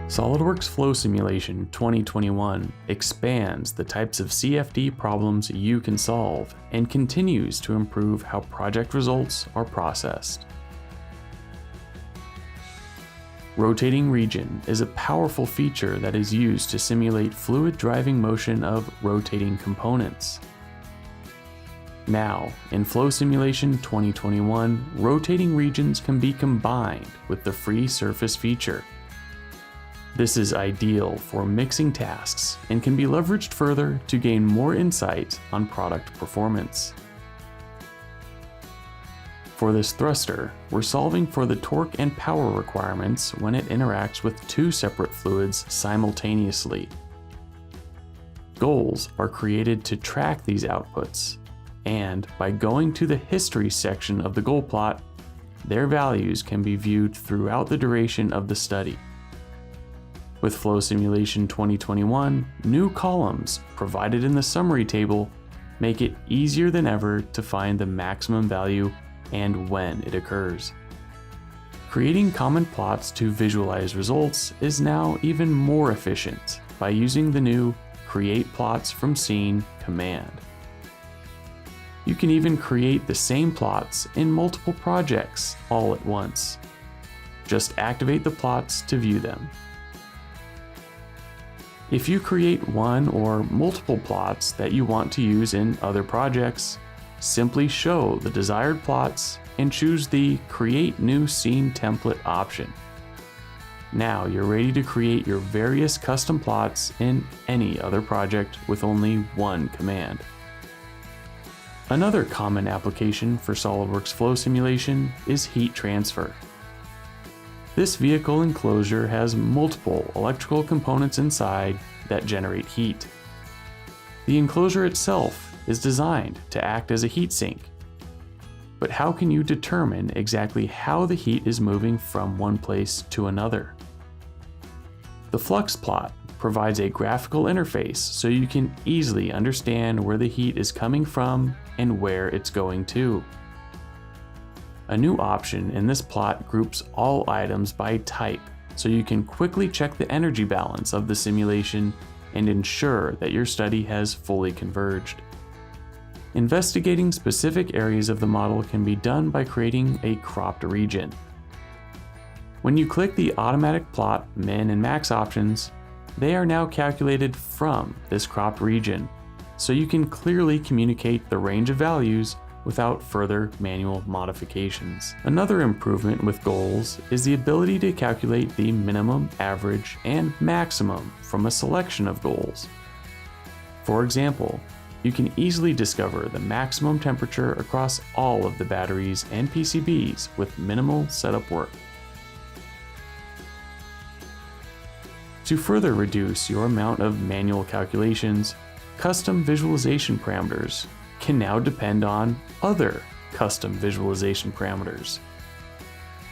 SOLIDWORKS Flow Simulation 2021 expands the types of CFD problems you can solve and continues to improve how project results are processed. Rotating region is a powerful feature that is used to simulate fluid driving motion of rotating components. Now, in Flow Simulation 2021, rotating regions can be combined with the free surface feature. This is ideal for mixing tasks and can be leveraged further to gain more insight on product performance. For this thruster, we're solving for the torque and power requirements when it interacts with two separate fluids simultaneously. Goals are created to track these outputs, and by going to the history section of the goal plot, their values can be viewed throughout the duration of the study. With Flow Simulation 2021, new columns provided in the summary table make it easier than ever to find the maximum value and when it occurs. Creating common plots to visualize results is now even more efficient by using the new Create Plots from Scene command. You can even create the same plots in multiple projects all at once. Just activate the plots to view them. If you create one or multiple plots that you want to use in other projects, simply show the desired plots and choose the Create New Scene Template option. Now you're ready to create your various custom plots in any other project with only one command. Another common application for SOLIDWORKS Flow Simulation is heat transfer. This vehicle enclosure has multiple electrical components inside that generate heat. The enclosure itself is designed to act as a heat sink. But how can you determine exactly how the heat is moving from one place to another? The flux plot provides a graphical interface so you can easily understand where the heat is coming from and where it's going to. A new option in this plot groups all items by type, so you can quickly check the energy balance of the simulation and ensure that your study has fully converged. Investigating specific areas of the model can be done by creating a cropped region. When you click the automatic plot min and max options, they are now calculated from this cropped region, so you can clearly communicate the range of values without further manual modifications. Another improvement with goals is the ability to calculate the minimum, average, and maximum from a selection of goals. For example, you can easily discover the maximum temperature across all of the batteries and PCBs with minimal setup work. To further reduce your amount of manual calculations, custom visualization parameters can now depend on other custom visualization parameters.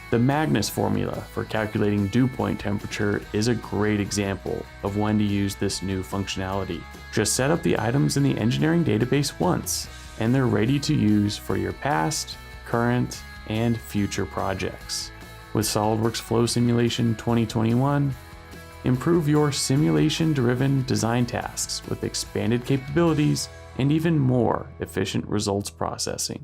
The Magnus formula for calculating dew point temperature is a great example of when to use this new functionality. Just set up the items in the engineering database once, and they're ready to use for your past, current, and future projects. With SOLIDWORKS Flow Simulation 2021, improve your simulation-driven design tasks with expanded capabilities and even more efficient results processing.